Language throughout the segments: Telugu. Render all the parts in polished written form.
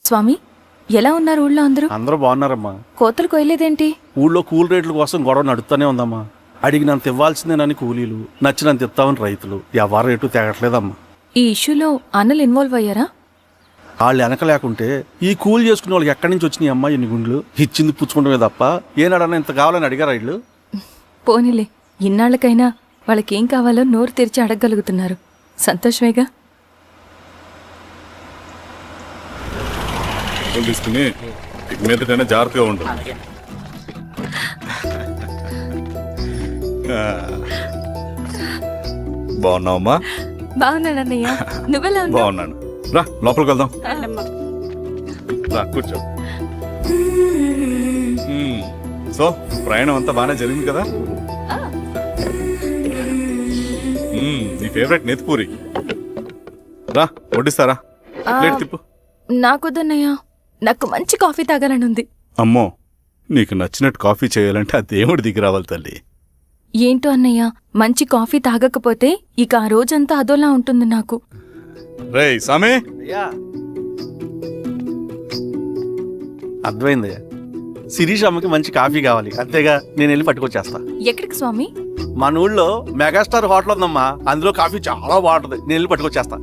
స్వామి, ఎలా ఉన్నారు ఊళ్ళో అందరూ? అందరూ బాగున్నారమ్మా. కోతలు కొయ్యలేదేంటి? ఊళ్ళో కూల్ రేట్ల కోసం గొడవ నడుస్తూనే ఉందమ్మా. అడిగినంత ఇవ్వాల్సిందేనని కూలీలు, నచ్చినంత ఇస్తామని రైతులు. ఎవరు రేటు తేగట్లేదమ్మా. ఈ ఇష్యూలో అన్నలు ఇన్వాల్వ్ అయ్యారా? వాళ్ళు వెనక లేకుంటే ఈ కూలి చేసుకునే వాళ్ళకి ఎక్కడి నుంచి వచ్చినాయి అమ్మా ఎన్ని గుండ్లు? ఇచ్చింది పుచ్చుకుంటమే తప్ప ఏనాడన్నా ఇంత కావాలని అడిగారా వీళ్ళు? పోనీలే, ఇన్నాళ్ళకైనా వాళ్ళకేం కావాలో నోరు తెరిచి అడగగలుగుతున్నారు. సంతోషమేగా. తీసుకుని మీదటైనా జాగ్రత్తగా ఉండు. బాగున్నావమ్మా? బాగున్నానన్నయ్య, నువ్వెలా ఉన్నావు? బాగున్నాను. రా లోపలికి వెళ్దాం. రా కూర్చో. సో ప్రయాణం అంతా బాగానే జరిగింది కదా? నీ ఫేవరెట్ నెత్తిపూరి. రా వడ్డిస్తారా? ప్లేట్ తిప్పు. నాకొద్దన్నయ్య, నాకు మంచి కాఫీ తాగాలని ఉంది. అమ్మో, నీకు నచ్చినట్టు కాఫీ చేయాలంటే ఆ దేవుడి దిగి రావాలి తల్లి. ఏంటో అన్నయ్య, మంచి కాఫీ తాగకపోతే ఇక ఆ రోజంతా అదోలా ఉంటుంది నాకు. రేయ్ సామే, అర్థమైందయ్యా. శిరీష్ అమ్మకి మంచి కాఫీ కావాలి, అంతేగా. నేను వెళ్ళి పట్టుకొచ్చేస్తా. ఎక్కడికి స్వామి? మన ఊళ్ళో మెగాస్టార్ హోటల్ ఉందమ్మా, అందులో కాఫీ చాలా బాగుంటది. నేను వెళ్ళి పట్టుకొచ్చేస్తా.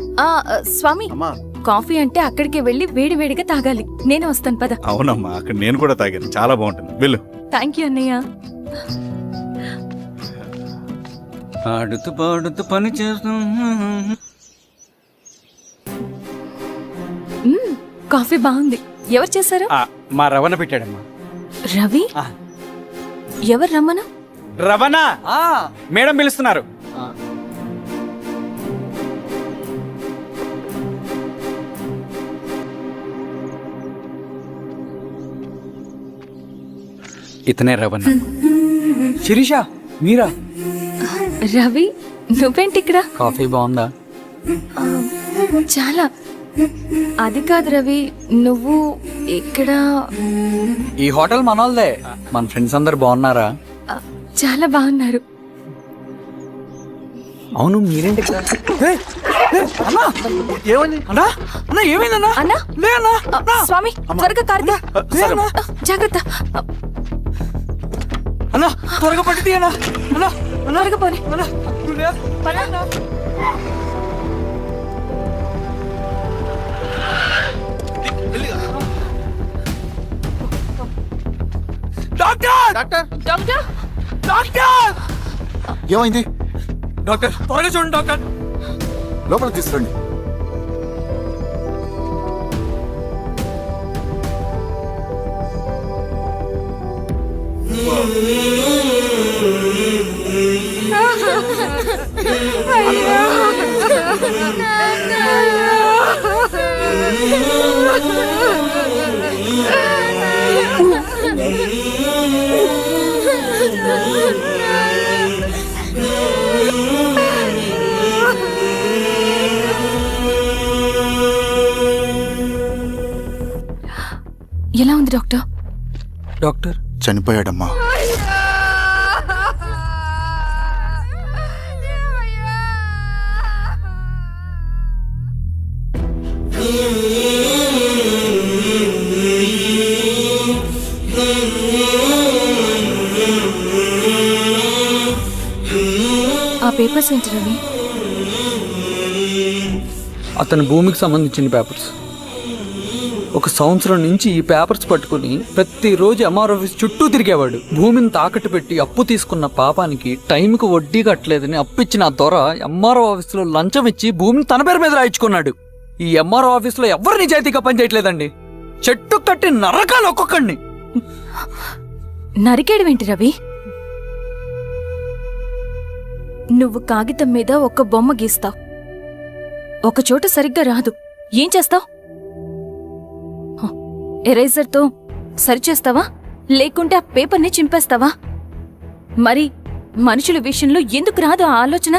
స్వామి, అమ్మా కాఫీ అంటే అక్కడికి వెళ్ళి వేడి వేడిగా తాగాలి. నేను వస్తాను పద. అవునమ్మా, అక్కడ నేను కూడా తాగాను, చాలా బాగుంటుంది. వెళ్ళు. థ్యాంక్ యూ అన్నయ్య. ఆడుతూ పాడుతూ పని చేస్తూ. కాఫీ బాగుంది. ఎవరు చేశారు? మా రవణ పెట్టాడమ్మా. రవి? ఎవరు రమ్మను? రవణ మేడం పిలుస్తున్నారు. ఇతనే రవణ. శిరీష, మీరా? రవి, నువ్వేంటి ఇక్కడ? కాఫీ బాగుందా? చాలా. అది కాదు రవి, నువ్వు ఇక్కడ? ఈ హోటల్ మనోల్దే. మన ఫ్రెండ్స్ అందరు బాగున్నారా? చాలా బాగున్నారు. అవును, మీరేంటి ఇక్కడ? ఏమైందన్నా? అన్నా, స్వామి త్వరగా కారుగా. జాగ్రత్త అన్నా, త్వరగా పట్టి అన్నా. త్వరగా పోనీ. ఏమైంది డాక్టర్? త్వరగా చూడండి డాక్టర్. లోపలికి తీసుకురండి. ఎలా ఉంది డాక్టర్? డాక్టర్ చనిపోయాడమ్మా. ఆ పేపర్స్ ఏంటి రవి? అతని భూమికి సంబంధించిన పేపర్స్. ఒక సంవత్సరం నుంచి ఈ పేపర్స్ పట్టుకుని ప్రతిరోజు ఎంఆర్ ఆఫీస్ చుట్టూ తిరిగేవాడు. భూమిని తాకట్టు పెట్టి అప్పు తీసుకున్న పాపానికి టైంకి వడ్డీ కట్టలేదని అప్పిచ్చిన ఆ దొర ఎంఆర్ఓ ఆఫీసులో లంచం ఇచ్చి భూమిని తన పేరు మీద రాయించుకున్నాడు. ఈ ఎంఆర్ఓ ఆఫీసులో ఎవరు నిజాయితీగా పనిచేయట్లేదండి. చెట్టు కట్టి నరకాలు ఒక్కొక్కడిని. నరికేయడమేంటి రవి? నువ్వు కాగితం మీద ఒక బొమ్మ గీస్తావు, ఒక చోట సరిగ్గా రాదు, ఏం చేస్తావు? ఎరేజర్తో సరిచేస్తావా, లేకుంటే ఆ పేపర్ని చింపేస్తావా? మరి మనుషుల విషయంలో ఎందుకు రాదు ఆ ఆలోచన?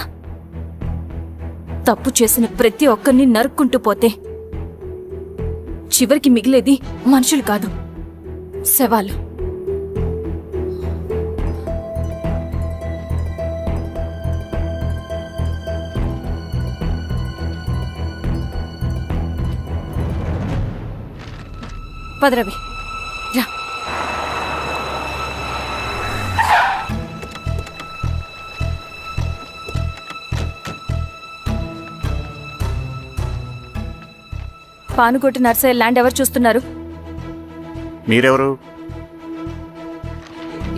తప్పు చేసిన ప్రతి ఒక్కరిని నరుక్కుంటూ పోతే చివరికి మిగిలేది మనుషులు కాదు, శవాలు. పద రవి రా. పానుకోటి నర్సయ్య ల్యాండ్ ఎవరు చూస్తున్నారు? మీరెవరు?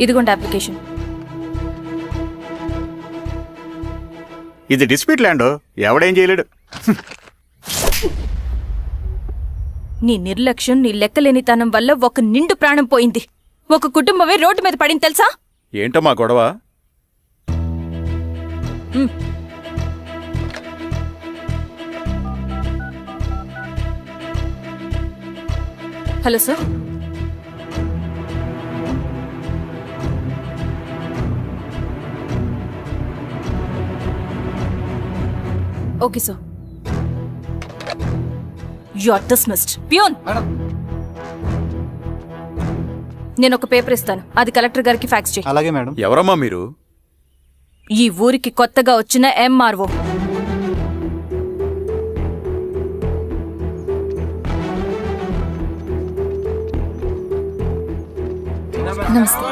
ఇదిగోండి అప్లికేషన్. ఇది డిస్ప్యూట్ ల్యాండ్, ఎవడేం చేయలేడు. నీ నిర్లక్ష్యం, నీ లెక్కలేనితనం వల్ల ఒక నిండు ప్రాణం పోయింది. ఒక కుటుంబమే రోడ్డు మీద పడింది తెలుసా? ఏంటమ్మా గొడవ? Hello sir. Okay sir. You are dismissed. Peon, నేను ఒక పేపర్ ఇస్తాను, అది కలెక్టర్ గారికి ఫ్యాక్స్ చేయి. అలాగే మేడం. ఎవరమ్మా మీరు? ఈ ఊరికి కొత్తగా వచ్చిన ఎంఆర్ఓ. నమస్తే.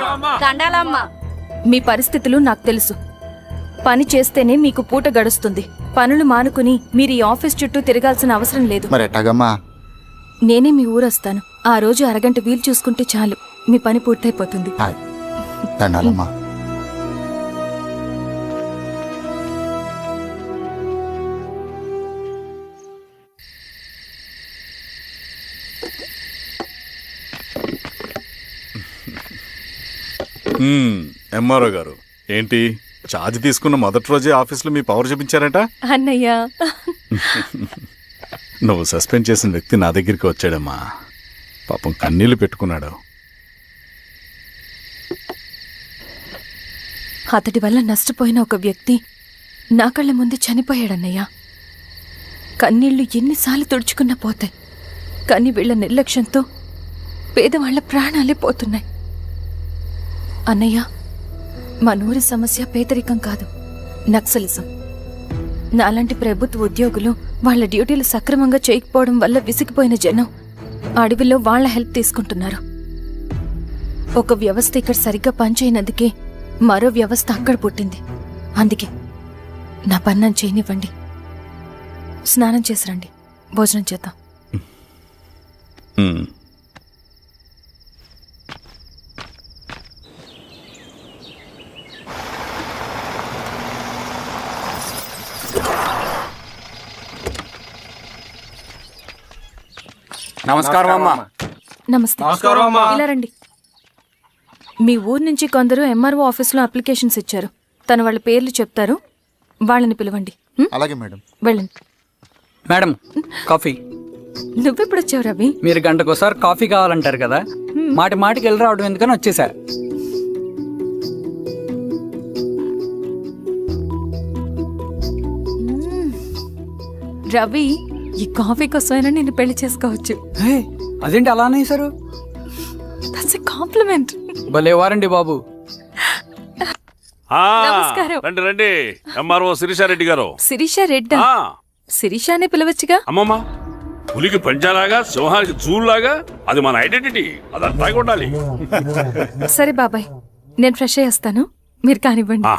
మీ పరిస్థితులు నాకు తెలుసు. పని చేస్తేనే మీకు పూట గడుస్తుంది. పనులు మానుకుని మీరు ఈ ఆఫీస్ చుట్టూ తిరగాల్సిన అవసరం లేదు. మరి ఎట్టాగమ్మా? నేనే మీ ఊరొస్తాను. ఆ రోజు అరగంట వీలు చూసుకుంటే చాలు, మీ పని పూర్తయిపోతుంది. హాయ్, దండాలమ్మా. ఎంఆర్ఓ గారు, ఏంటి ఛార్జ్ తీసుకున్న మొదటి రోజే ఆఫీస్లో మీ పవర్ చూపించారట? అన్నయ్య, నువ్వు సస్పెండ్ చేసిన వ్యక్తి నా దగ్గరికి వచ్చాడమ్మా. పాపం కన్నీళ్లు పెట్టుకున్నాడు. అతడి వల్ల నష్టపోయిన ఒక వ్యక్తి నా కళ్ళ ముందు చనిపోయాడన్నయ్య. కన్నీళ్లు ఎన్నిసార్లు తుడుచుకున్నా పోతాయి, కానీ వీళ్ళ నిర్లక్ష్యంతో పేదవాళ్ల ప్రాణాలే పోతున్నాయి. అన్నయ్య, మా నూరి సమస్య పేదరికం కాదు, నక్సలిజం. నాలాంటి ప్రభుత్వ ఉద్యోగులు వాళ్ళ డ్యూటీలు సక్రమంగా చేయకపోవడం వల్ల విసిగిపోయిన జనం అడవిలో వాళ్ల హెల్ప్ తీసుకుంటున్నారు. ఒక వ్యవస్థ ఇక్కడ సరిగ్గా పనిచేయనందుకే మరో వ్యవస్థ అక్కడ పుట్టింది. అందుకే నా పన్నం చేయనివ్వండి. స్నానం చేసి రండి, భోజనం చేద్దాం. నమస్కారం అమ్మా. నమస్తే. ఇలా రండి. మీ ఊరు నుంచి కొందరు ఎంఆర్ఓ ఆఫీస్లో అప్లికేషన్స్ ఇచ్చారు. తను వాళ్ళ పేర్లు చెప్తారు, వాళ్ళని పిలవండి. అలాగే మేడం. వెళ్ళండి. Madam, coffee. నువ్వెప్పుడొచ్చావు రవి? మీరు గంటకోసారి కాఫీ కావాలంటారు కదా, మాటి మాటికి వెళ్ళి రావడం ఎందుకని వచ్చేసా. రవి, ఈ కాఫీ కోసమైనా నేను పెళ్లి చేసుకోవచ్చు. హే, అదేంటి అలా అనేసారు? That's a compliment. భలే వారండి బాబు. నమస్కారం. రండి రండి. ఎంఆర్ఓ శిరీషారెడ్డి గారు. శిరీష రెడ్డా? శిరీష అనే పిలవచ్చుగా. అమ్మమ్మ, పులికి పంచాలాగా సింహానికి జూలాగా అది మన ఐడెంటిటీ, అదంతా ఉండాలి. సరే బాబాయ్, నేను ఫ్రెష్ అయ్యేస్తాను, మీరు కానివ్వండి.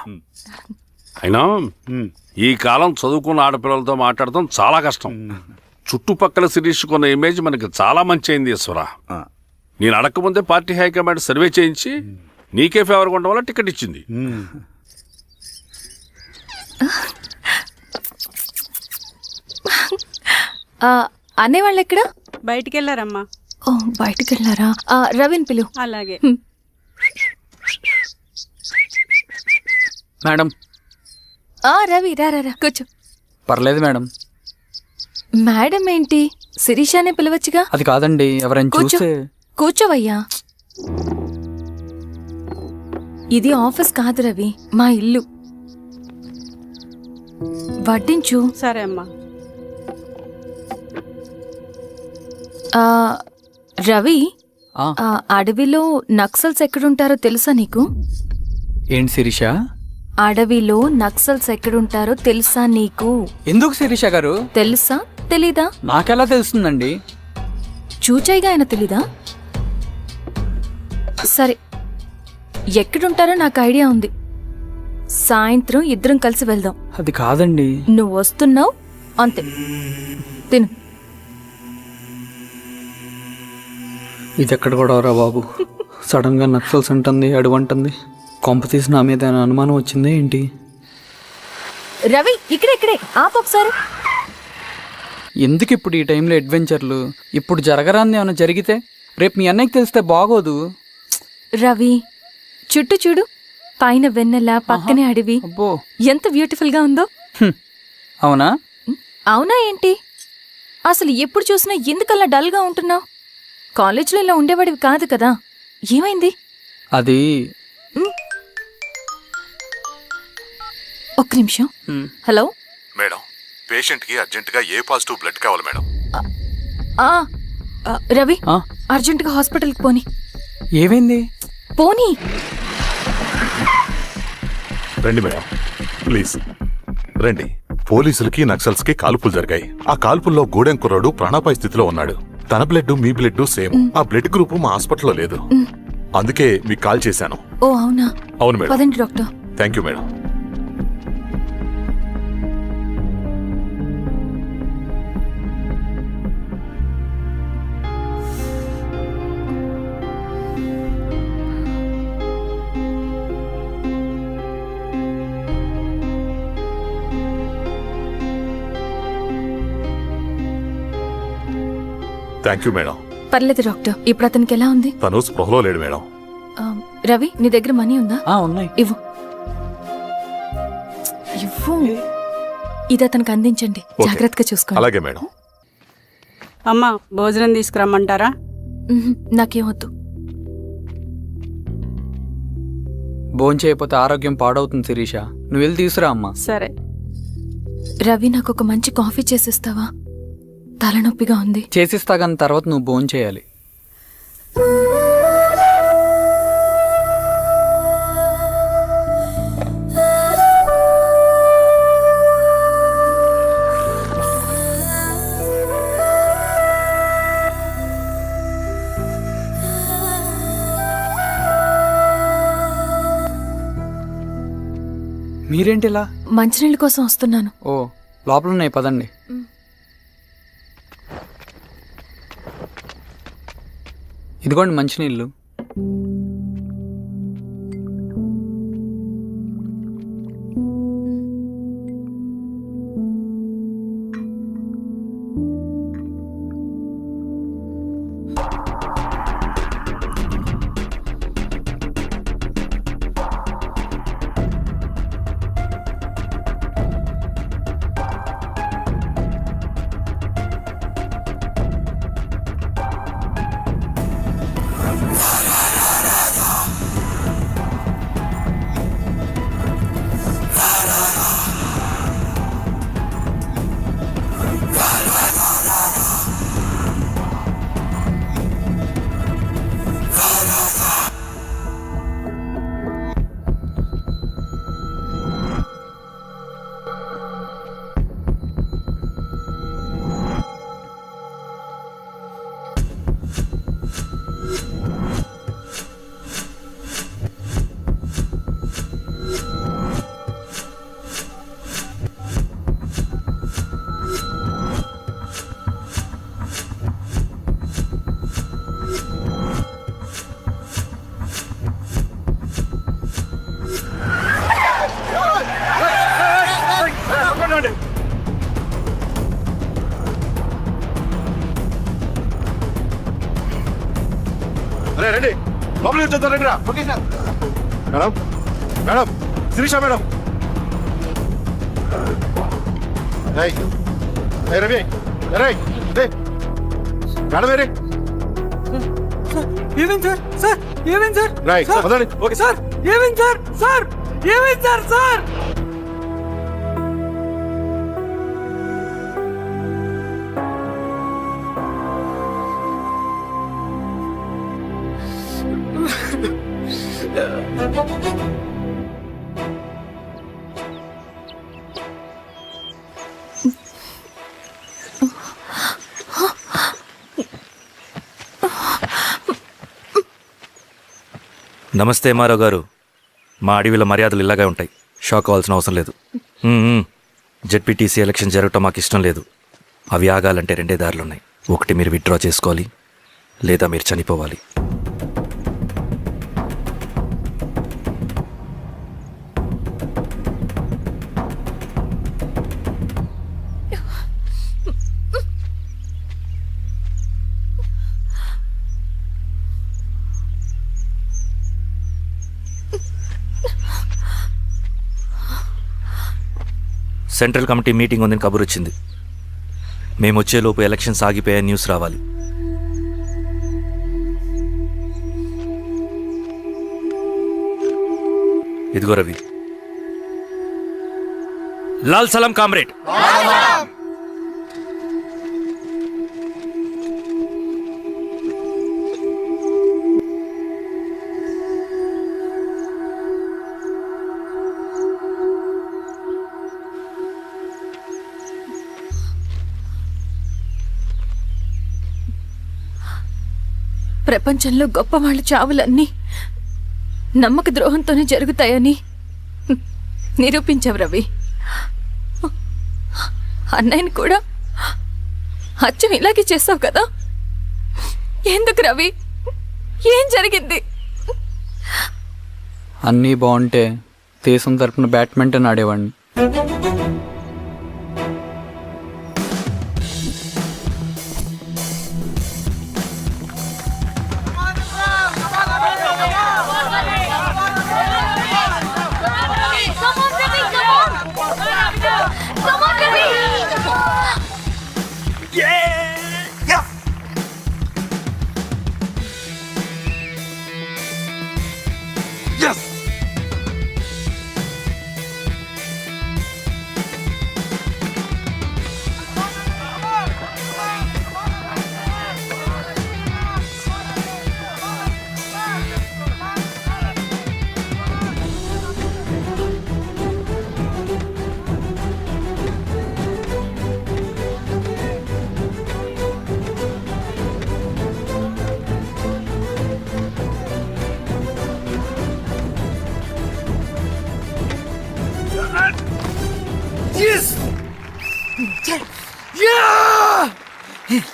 అయినా ఈ కాలం చదువుకున్న ఆడపిల్లలతో మాట్లాడటం చాలా కష్టం. చుట్టుపక్కల శిరీష్ కొన్న ఇమేజ్ మనకి చాలా మంచి అయింది ఈశ్వరా. నేను అడగకముందే పార్టీ హైకమాండ్ సర్వే చేయించి నీకే ఫేవర్గా ఉండడం వల్ల టికెట్ ఇచ్చింది. అనేవాళ్ళు ఎక్కడ? బయటికి వెళ్ళారమ్మా. ఓ, బయటికి వెళ్ళారా? రవిని పిలు. అలాగే. మేడం. రవి రా రా రా, కూర్చో. పర్లేదు మేడం. మేడం ఏంటి, శిరీషానే పిలవచ్చుగా. అది కాదండి, ఎవరైనా కూర్చో. చూస్తే. కూర్చోవయ్యా. ఇది ఆఫీస్ కాదు రవి, మా ఇల్లు. వడ్డించు. సరే అమ్మా. రవి, ఆ, అడవిలో నక్సల్స్ ఎక్కడుంటారో తెలుసా నీకు? ఏంటి శిరీష? అడవిలో నక్సల్స్ ఎక్కడుంటారో తెలుసా నీకు? ఎందుకు శిరీష గారు? తెలుసా తెలీదా? నాకెలా తెలుస్తుందండి? చూచాయిగా ఆయన తెలీదా? సరే, ఎక్కడుంటారో నాకు ఐడియా ఉంది. సాయంత్రం ఇద్దరం కలిసి వెళ్దాం. అది కాదండి. నువ్వు వస్తున్నావు అంతే. తిను. ఇది ఎక్కడ కూడా బాబు, సడన్ గా నక్సల్స్ అంటుంది, అడువంటుంది. కొంప తీసి నా మీద ఏమైనా అనుమానం వచ్చిందే ఏంటి? రవి, ఇక్కడే ఆపు ఒకసారి. ఎందుకు ఇప్పుడు ఈ టైంలో అడ్వెంచర్లు? ఇప్పుడు జరగరాంది ఏమైనా జరిగితే రేపు మీ అన్నయ్యకి తెలిస్తే బాగోదు. రవి, చుట్టూ చూడు, పైన వెన్నెల, పక్కనే అడవి. అబ్బో, ఎంత బ్యూటిఫుల్ గా ఉందో. అవునా? అవునా ఏంటి? అసలు ఎప్పుడు చూసినా ఎందుకల్లా డల్ గా ఉంటున్నావు? కాలేజీలో ఇలా ఉండేవాడివి కాదు కదా, ఏమైంది? అది ఒక్క నిమిషం. హలో మేడం, పేషెంట్కి అర్జెంటుగా ఏ పాజిటివ్ బ్లడ్ కావాలి మేడం. రవి, ఆ? అర్జెంటుగా హాస్పిటల్కి పోని. ఏమైంది? పోనీ. రండి మేడం, ప్లీజ్ రండి. పోలీసులకి నక్సల్స్కి కాల్పులు జరిగాయి. ఆ కాల్పుల్లో గూడెం కుర్రాడు ప్రాణాపాయ స్థితిలో ఉన్నాడు. తన బ్లడ్ మీ బ్లడ్ సేమ్. ఆ బ్లడ్ గ్రూప్ మా హాస్పిటల్లో లేదు. అందుకే మీకు కాల్ చేశాను. ఓ అవునా? అవును మేడం. పదండి doctor. Thank you madam. Thank you madam. పర్లేదు డాక్టర్. ఇప్పుడు అతనికి ఎలా ఉంది? తను స్పృహలో లేడు మేడం. రవి, నీ దగ్గర మనీ ఉందా? ఉన్నాయి. ఇవ్వు. ఇది అతనికి అందించండి. ఓకే. జాగ్రత్తగా చూసుకోండి. అలాగే మేడం. అమ్మా, భోజనం తీసుకురమ్మంటారా? నాకేమొద్దు. భోంచేయకపోతే ఆరోగ్యం పాడవుతుంది శిరీష. నువ్వు వెళ్ళి తీసురా అమ్మా. సరే. రవి, నాకు ఒక మంచి కాఫీ చేసిస్తావా? తలనొప్పిగా ఉంది. చేసిస్తా కానీ తర్వాత నువ్వు భోంచేయాలి. మీరేంటిలా? మంచినీళ్ళ కోసం వస్తున్నాను. ఓ, లోపలున్నాయి, పదండి. ఇదిగోండి మంచినీళ్ళు. రండి, లోపలికి వచ్చేద్దాం. రండి రా. Madam, madam, Sirisha madam. Ravi, madam వేరే. ఏమైంది సార్? సార్ ఏమైంది సార్? రైట్, వదండి. ఓకే సార్ ఏమైంది సార్? సార్ ఏమైంది సార్? సార్ నమస్తే ఎంఆర్ఓ గారు. మా అడవిలో మర్యాదలు ఇలాగే ఉంటాయి. షాక్ అవ్వాల్సిన అవసరం లేదు. జెడ్పీటీసీ ఎలక్షన్ జరగటం మాకు ఇష్టం లేదు. అవి ఆగాలంటే 2 దారులున్నాయి. ఒకటి మీరు విత్డ్రా చేసుకోవాలి, లేదా మీరు చనిపోవాలి. సెంట్రల్ కమిటీ మీటింగ్ ఉందని కబురు వచ్చింది. మేము వచ్చేలోపు ఎలక్షన్స్ ఆగిపోయే న్యూస్ రావాలి. ఇదిగో రవి. లాల్ సలాం కామ్రేడ్. ప్రపంచంలో గొప్పవాళ్ళ చావులన్నీ నమ్మక ద్రోహంతోనే జరుగుతాయని నిరూపించావు రవి. అన్నయ్యని కూడా అచ్చం ఇలాగే చేస్తావు కదా? ఎందుకు రవి? ఏం జరిగింది? అన్నీ బాగుంటే దేశం తరపున బ్యాడ్మింటన్ ఆడేవాడిని.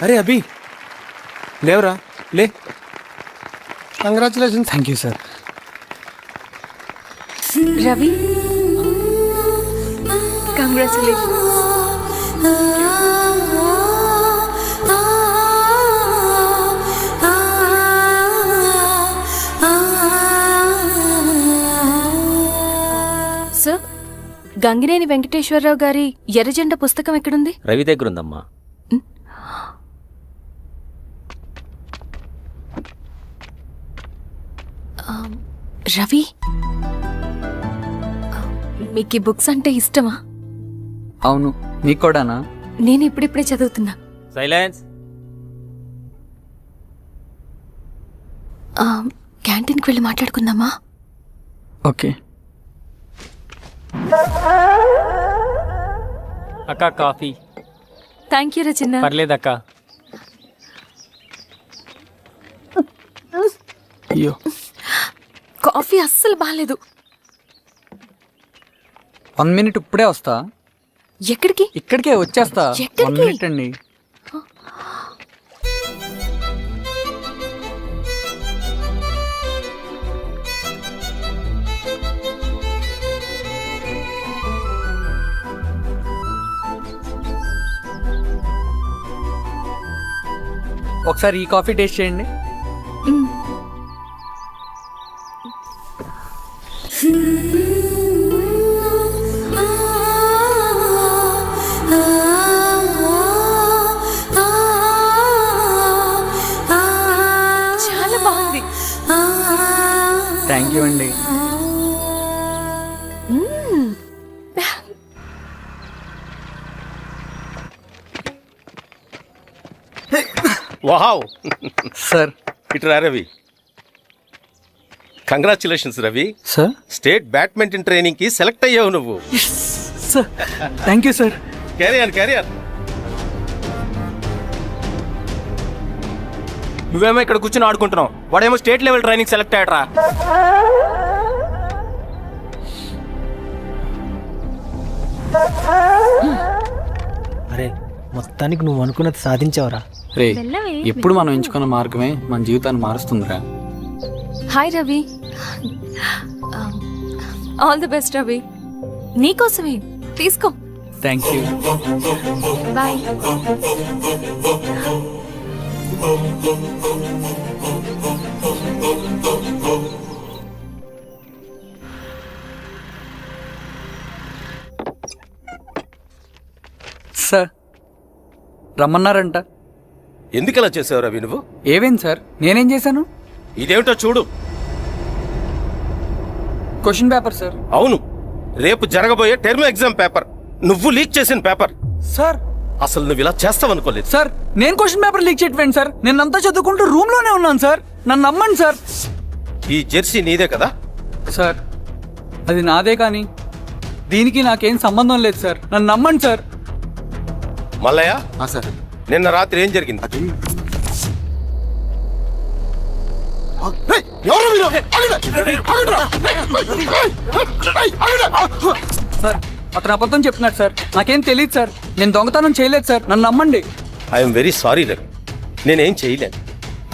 అరే అభి, లేవరా, లే. Congratulation. Thank you sir. Ravi, congratulation. Sir, Gangineni Venkateswararao గారి ఎర్రజెండా పుస్తకం ఎక్కడుంది? రవి దగ్గర ఉందమ్మా. రవి, మీకు ఈ బుక్స్ అంటే ఇష్టమా? అవును, నీకు కూడానా? నేను ఇప్పుడిప్పుడే చదువుతున్నా. సైలెన్స్. క్యాంటీన్కి వెళ్ళి మాట్లాడుకుందామా? ఓకే. అక్క కాఫీ. థ్యాంక్ యూ రచన. పర్లేదక్క. అయ్యో, కాఫీ అస్సలు బాగాలేదు. 1 minute ఇప్పుడే వస్తా. ఎక్కడికి? ఇక్కడికే వచ్చేస్తా. 1 minute అండి. ఒకసారి ఈ కాఫీ టేస్ట్ చేయండి. చాలా బాగుంది. థ్యాంక్ యూ అండి. Wow sir. ఇట్రా Ravi. Congratulations Ravi. Sir, state badminton training కి సెలెక్ట్ అయ్యావు నువ్వు. Sir thank you sir. Career. నువ్వేమో ఇక్కడ కూర్చొని ఆడుకుంటున్నావు, వాడేమో స్టేట్ లెవెల్ ట్రైనింగ్ సెలెక్ట్ అయ్యాడ్రా. అరే మొత్తానికి నువ్వు అనుకున్నది సాధించావురా. రే ఎప్పుడు మనం ఎంచుకున్న మార్గమే మన జీవితాన్ని మారుస్తుందిరా. Hi Ravi. All the best Ravi. నీకోసమే తీసుకో. Thank you. బాయ్. సార్ రమ్మన్నారంట. ఎందుకు ఇలా చేసావు రవి నువ్వు? ఏవేంటి సార్, నేనేం చేశాను? ఇదేమిటో చూడు. Question paper sir. అవును, రేపు జరగబోయే టర్మ్ ఎగ్జామ్ పేపర్. నువ్వు లీక్ చేసిన పేపర్. సార్ అసలు నువ్వు ఇలా చేస్తావనుకోలేదు. సార్ నేను క్వశ్చన్ పేపర్ లీక్ చేయట్లేండి సార్. నేను అంతా చదువుకుంటూ రూమ్ లోనే ఉన్నాను సార్. నన్ను నమ్మండి సార్. ఈ జెర్సీ నీదే కదా? సార్ అది నాదే, కానీ దీనికి నాకేం సంబంధం లేదు సార్. నన్ను నమ్మండి సార్. మల్లయ్య, సార్ నిన్న రాత్రి ఏం జరిగింది? సార్ అతను అబద్ధం చెప్తున్నాడు సార్. నాకేం తెలియదు సార్. నేను దొంగతనం చేయలేదు సార్. నన్ను నమ్మండి. ఐఎమ్ వెరీ సారీ రవి, నేనేం చేయలేను.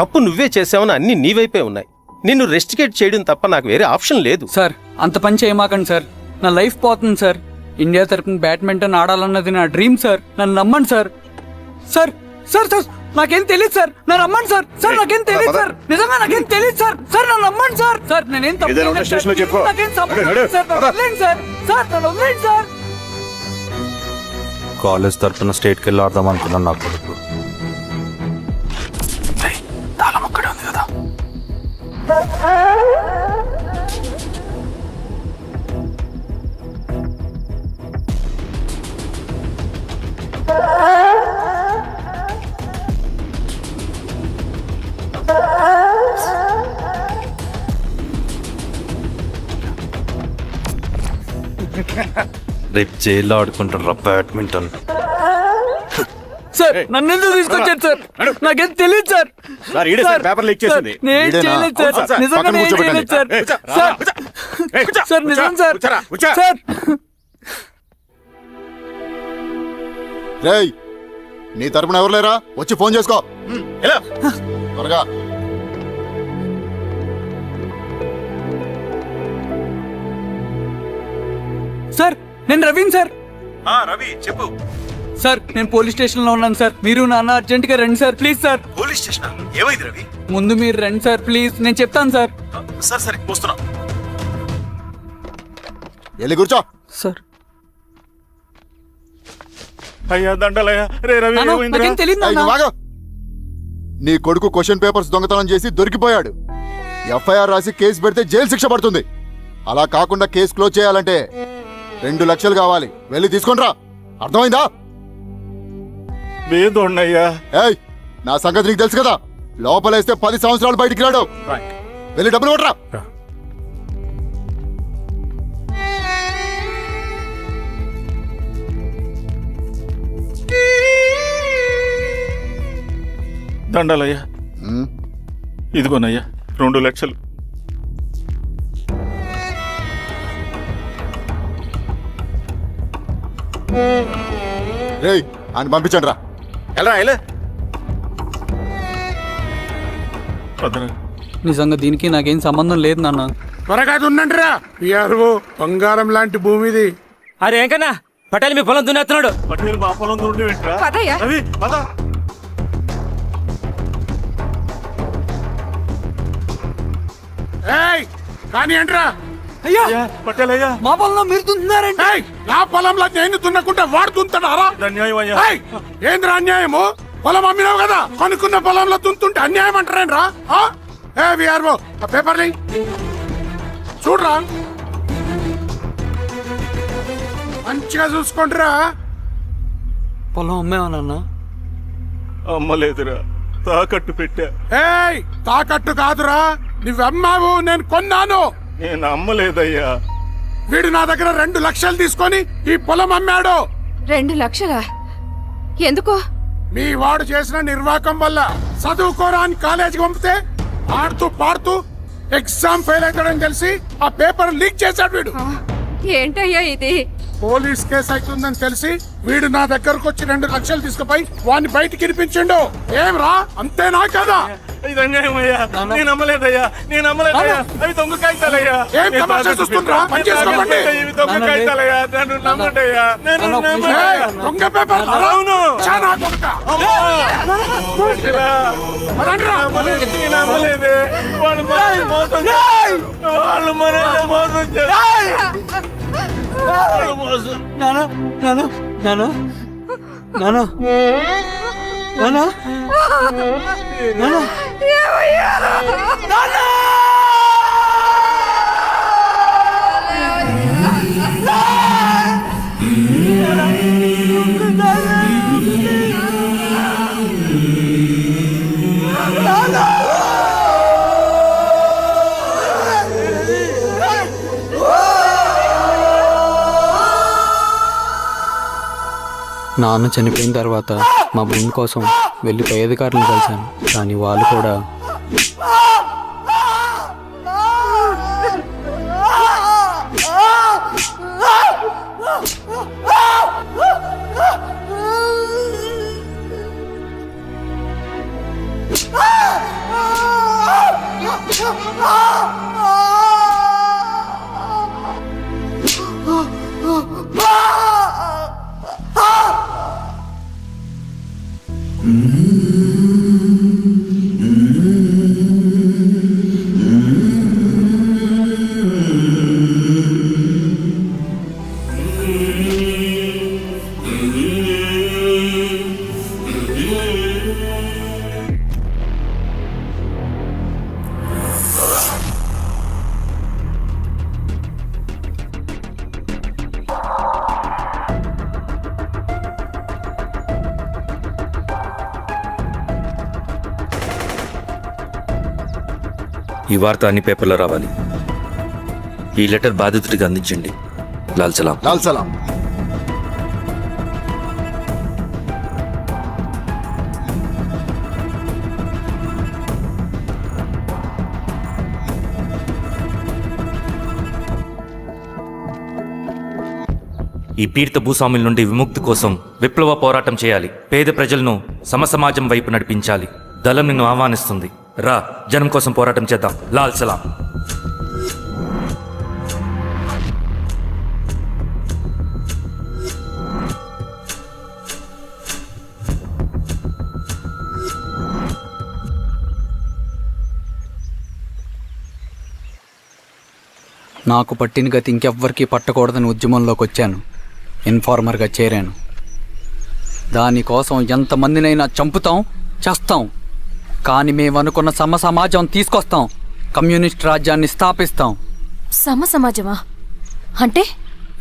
తప్పు నువ్వే చేసావని అన్ని నీ వైపే ఉన్నాయి. నిన్ను రెస్టికేట్ చేయడం తప్ప నాకు వేరే ఆప్షన్ లేదు. సార్ అంత పని చేయమాకండి సార్. నా లైఫ్ పోతుంది సార్. ఇండియా తరపున బ్యాడ్మింటన్ ఆడాలన్నది నా డ్రీమ్ సార్. నన్ను నమ్మండి సార్. సార్ సార్ సార్ నాకేం తెలియదు సార్. నన్ను నమ్మండి సార్. సార్ నాకేం తెలియదు సార్. నిజంగా నాకేం తెలియదు సార్. సార్ నన్ను నమ్మండి సార్. సార్ నేనేం తప్పు చేయలేదు సార్. నాకేం సంబంధం లేదు సార్. నన్ను వదిలేయండి సార్. సార్ నన్ను వదిలేయండి సార్. కాలేజ్ తరఫున స్టేట్కి వెళ్ళి ఆడదాం అనుకున్నాను. నా కొడుకు తాళం అక్కడే ఉంది కదా. రేపు జైల్లో ఆడుకుంటారా బ్యాడ్మింటన్? సార్ నన్ను ఎందుకు తీసుకొచ్చారు సార్? నాకేం తెలియదు సార్. పేపర్ లీక్ చేసింది. నేను చేయలేదు సార్. నిజంగా నేను చేయలేదు సార్. సార్ సార్ నిజం సార్. సార్ రేయ్, నీ తరపున ఎవరు లేరా? వచ్చి ఫోన్ చేసుకో త్వరగా. సార్ నేను రవీన్ సార్. రవి చెప్పు. సార్ నేను పోలీస్ స్టేషన్ లో ఉన్నాను సార్. మీరు నాన్న అర్జెంట్ గా రండి sir. Please sir. Police station ఏమైంది రవి? ముందు మీరు రండి సార్ ప్లీజ్. నేను చెప్తాను సార్. సరే సరే వస్తున్నా. వెళ్ళి కూర్చో. సార్ అయ్యా దండలయ్యా. రే రవి నాన్న, నాకేం తెలియదు ఏయ్, నాన్న. నువ్వు ఆగు. నీ కొడుకు క్వశ్చన్ పేపర్స్ దొంగతనం చేసి దొరికిపోయాడు. ఎఫ్ఐఆర్ రాసి కేసు పెడితే జైలు శిక్ష పడుతుంది. అలా కాకుండా కేసు క్లోజ్ చేయాలంటే 2 లక్షలు కావాలి. వెళ్ళి తీసుకుంట్రా. అర్థమైందా? వేదోన్నయ్యా. ఏయ్, నా సంగతి నీకు తెలుసు కదా. లోపలేస్తే 10 సంవత్సరాలు బయటికి రాడు. వెళ్ళి డబ్బులు కొట్టరా. దండలయ్యా. ఇదిగోనయ్యా 2 లక్షలు. రేయ్, ఆయన పంపించండి రా. ఎలా నిజంగా దీనికి నాకేం సంబంధం లేదు నాన్న. త్వరగా దున్నండి రా. బంగారం లాంటి భూమిది. అరే ఏంకన్నా పటేల్ మీ పొలం దున్నేస్తున్నాడు. పటేల్ మా పొలం దున్నుడు ఏంట్రా? పదయ్యా. రవి పద. కానీ ఏంట్రా? అయ్యా పటేల్ అయ్యా. మా పొలంలో మీరు దున్నుతున్నారండి. నా పొలంలో నేను దున్నకుంటే వాడు దున్నుతాడారా? అన్యాయం అయ్యా. ఏంద్రా అన్యాయము? పొలం అమ్మినావు కదా, కొనుక్కున్న పొలంలో దున్నుతుంటే అన్యాయం అంటారేంట్రా? విఆర్ఓ ఆ పేపర్ని చూడరా, మంచిగా చూసుకోండిరా. పొలం అమ్మేవా నాన్న? అమ్మలేదురా, తాకట్టు పెట్టా. తాకట్టు కాదురా, నువ్వమ్మావు, నేను కొన్నాను. నేను అమ్మలేదయ్యా. వీడు నా దగ్గర 2 లక్షలు తీసుకొని ఈ పొలం అమ్మాడు. 2 లక్షలా? ఎందుకో? మీ వాడు చేసిన నిర్వాకం వల్ల చదువుకోరాని కాలేజీకి పంపితే ఆడుతూ పాడుతూ ఎగ్జామ్ ఫెయిల్ అవుతాడని తెలిసి ఆ పేపర్ లీక్ చేశాడు వీడు. ఏంటయ్యా ఇది? పోలీస్ కేసు అవుతుందని తెలిసి వీడు నా దగ్గరకు వచ్చి 2 లక్షలు తీసుకుపోయి వాడిని బయటికి వినిపించిండు. ఏం రా, అంతేనా కదా? నేను నమ్మలేదయ్యా, నేను నమ్మలేదయ్యా. అవి దొంగ కాగితాలయ్యా. ఏం తమాషా చూస్తుండ్రా? పని చేసుకోకండి. ఇవి దొంగ కాగితాలయ్యా. నన్ను నమ్మండయ్యా. నేను ఏయ్, దొంగ పేపర్. అవును. చానా దొంగ. మరండ్రా. నేను నమ్మలేదే. వాళ్ళు మనల్ని మోసం చేశారు. వాళ్ళు మనల్ని మోసం చేశారు. నానా నానా నానా నానా నానా నానా నాన్న చనిపోయిన తర్వాత మా భూమి కోసం వెళ్ళి పై అధికారులను కలిశాను, కానీ వాళ్ళు కూడా ఈ వార్త అన్ని పేపర్లో రావాలి. ఈ లెటర్ బాధితుడికి అందించండి. లాల్ సలాం. లాల్ సలాం. ఈ పీడిత భూస్వాముల నుండి విముక్తి కోసం విప్లవ పోరాటం చేయాలి. పేద ప్రజలను సమసమాజం వైపు నడిపించాలి. దళం నిన్ను ఆహ్వానిస్తుంది. రా, జనం కోసం పోరాటం చేద్దాం. లాల్ సలాం. నాకు పట్టిన గతి ఇంకెవ్వరికీ పట్టకూడదని ఉద్యమంలోకి వచ్చాను. ఇన్ఫార్మర్గా చేరాను. దానికోసం ఎంతమందినైనా చంపుతాం, చేస్తాం. కానీ మేము అనుకున్న సమాజం తీసుకొస్తాం. కమ్యూనిస్ట్ రాజ్యాన్ని స్థాపిస్తాం. సమాజమా అంటే?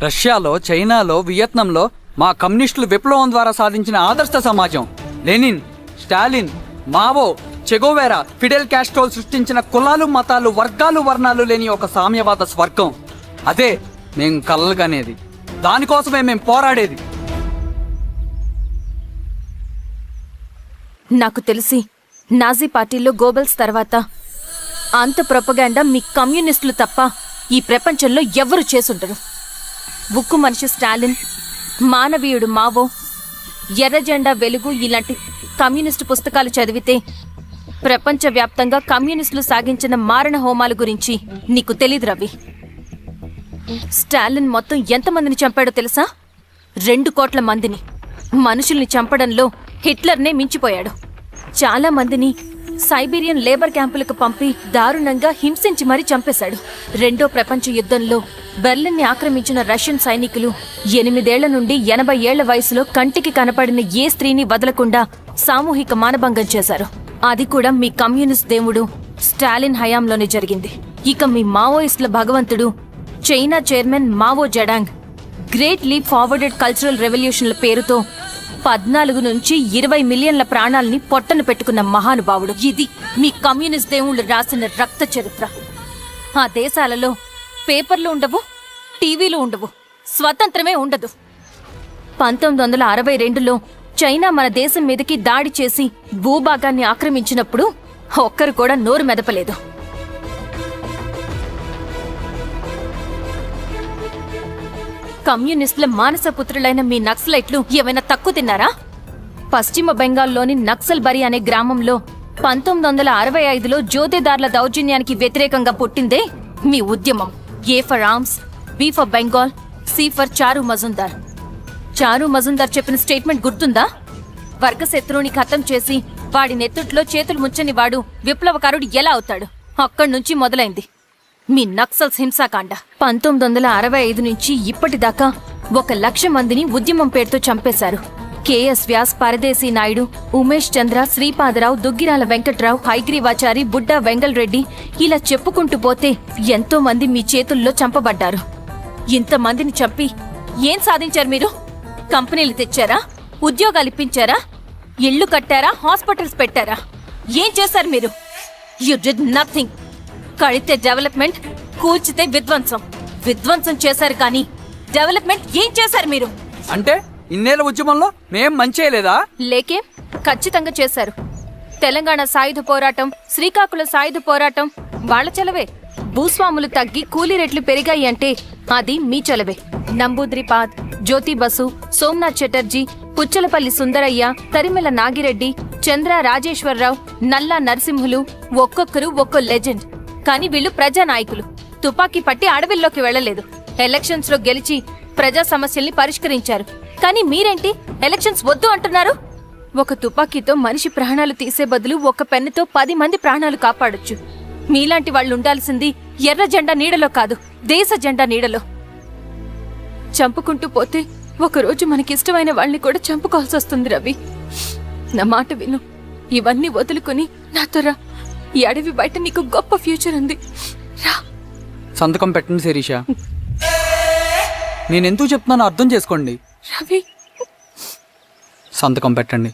రష్యాలో, చైనాలో, వియత్నంలో మా కమ్యూనిస్టులు విప్లవం ద్వారా సాధించిన ఆదర్శ సమాజం. Lenin, Stalin, Mao, Che Guevara, Fidel కాస్ట్రోల్ సృష్టించిన కులాలు, మతాలు, వర్గాలు, వర్ణాలు లేని ఒక సామ్యవాద స్వర్గం. అదే మేం కలలుగనేది. దానికోసమే మేం పోరాడేది. నాకు తెలిసి నాజీ పార్టీలో గోబెల్స్ తర్వాత అంత ప్రొపగాండా మీ కమ్యూనిస్టులు తప్ప ఈ ప్రపంచంలో ఎవ్వరూ చేసుండరు. ఉక్కు మనిషి స్టాలిన్, మానవీయుడు మావో, ఎర్ర జెండా వెలుగు ఇలాంటి కమ్యూనిస్టు పుస్తకాలు చదివితే ప్రపంచవ్యాప్తంగా కమ్యూనిస్టులు సాగించిన మారణ హోమాల గురించి నీకు తెలీదు రవి. స్టాలిన్ మొత్తం ఎంతమందిని చంపాడో తెలుసా? 2 కోట్ల మందిని. మనుషుల్ని చంపడంలో హిట్లర్నే మించిపోయాడు. చాలా మందిని సైబీరియన్ లేబర్ క్యాంపులకు పంపి దారుణంగా హింసించి మరీ చంపేశాడు. 2వ ప్రపంచ యుద్ధంలో బెర్లిన్ని ఆక్రమించిన రష్యన్ సైనికులు 8 ఏళ్ల నుండి 80 ఏళ్ల వయసులో కంటికి కనపడిన ఏ స్త్రీని వదలకుండా సామూహిక మానభంగం చేశారు. అది కూడా మీ కమ్యూనిస్ట్ దేవుడు స్టాలిన్ హయాంలోనే జరిగింది. ఇక మీ మావోయిస్టుల భగవంతుడు China chairman Mao Zedong great leap forwarded cultural రెవల్యూషన్ల పేరుతో 14 నుంచి 20 మిలియన్ల ప్రాణాలని పొట్టను పెట్టుకున్న మహానుభావుడు. ఇది మీ కమ్యూనిస్ట్ దేవుళ్ళు రాసిన రక్త చరిత్ర. ఆ దేశాలలో పేపర్లు ఉండవు, టీవీలు ఉండవు, స్వతంత్రమే ఉండదు. 1962లో చైనా మన దేశం మీదకి దాడి చేసి భూభాగాన్ని ఆక్రమించినప్పుడు ఒక్కరు కూడా నోరు మెదపలేదు. కమ్యూనిస్టుల మానసపుత్రులైన మీ నక్సలైట్లు ఏమైనా తక్కువ తిన్నారా? పశ్చిమ బెంగాల్లోని నక్సల్బరి అనే గ్రామంలో 1965లో జోతేదార్ల దౌర్జన్యానికి వ్యతిరేకంగా పుట్టిందే మీ ఉద్యమం. A for arms, B for Bengal, C for Charu Majumdar. చారు మజుందార్ చెప్పిన స్టేట్మెంట్ గుర్తుందా? వర్గశత్రువుని ఖతం చేసి వాడి నెత్తుట్లో చేతులు ముచ్చని వాడు విప్లవకారుడు ఎలా అవుతాడు? అక్కడి నుంచి మొదలైంది మీ నక్సల్స్ హింసాకాండ. 1965 నుంచి ఇప్పటిదాకా 1,00,000 మందిని ఉద్యమం పేరుతో చంపేశారు. కేఎస్ వ్యాస్, పరదేశీ నాయుడు, ఉమేష్ చంద్ర, శ్రీపాదరావు, దుగ్గిరాల వెంకట్రావు, హైగ్రీవాచారి, బుడ్డా వెంగల్ రెడ్డి, ఇలా చెప్పుకుంటూ పోతే ఎంతో మంది మీ చేతుల్లో చంపబడ్డారు. ఇంతమందిని చంపి ఏం సాధించారు మీరు? కంపెనీలు తెచ్చారా? ఉద్యోగాలు ఇప్పించారా? ఇళ్లు కట్టారా? హాస్పిటల్స్ పెట్టారా? ఏం చేశారు మీరు? You did nothing. కడితే డెవలప్మెంట్, కూల్చితే విధ్వంసం. విధ్వంసం చేశారు కానీ డెవలప్మెంట్ ఏం చేశారు మీరు? అంటే ఇన్నేళ్ల ఉద్యమంలో మేం మంచి చేయలేదా? లేకే, ఖచ్చితంగా చేశారు. తెలంగాణ సాయుధ పోరాటం, శ్రీకాకుళం సాయుధ పోరాటం వాళ్ల చలవే. భూస్వాములు తగ్గి కూలీ రేట్లు పెరిగాయి అంటే అది మీ చలవే. నంబూద్రిపాద్, జ్యోతి బసు, సోమనాథ్ చటర్జీ, పుచ్చలపల్లి సుందరయ్య, తరిమెల నాగిరెడ్డి, చంద్ర రాజేశ్వరరావు, నల్లా నరసింహులు ఒక్కొక్కరు ఒక్కో లెజెండ్. కానీ వీళ్ళు ప్రజానాయకులు. తుపాకీ పట్టి అడవిల్లోకి వెళ్లలేదు. ఎలక్షన్స్ లో గెలిచి ప్రజా సమస్యల్ని పరిష్కరించారు. కానీ మీరేంటి ఎలక్షన్స్ వద్దు అంటున్నారు? ఒక తుపాకీతో మనిషి ప్రాణాలు తీసే బదులు ఒక పెన్నుతో 10 మంది ప్రాణాలు కాపాడొచ్చు. మీలాంటి వాళ్ళు ఉండాల్సింది ఎర్ర జెండా నీడలో కాదు, దేశ జెండా నీడలో. చంపుకుంటూ పోతే ఒకరోజు మనకిష్టమైన వాళ్ళని కూడా చంపుకోవాల్సి వస్తుంది రవి. నా మాట విను. ఇవన్నీ వదులుకుని నాతో రా. ఈ అడవి బయట నీకు గొప్ప ఫ్యూచర్ ఉంది. రా. సంతకం పెట్టండి శిరీష. నేనెందుకు చెప్తున్నానో అర్థం చేసుకోండి. రవి, సంతకం పెట్టండి.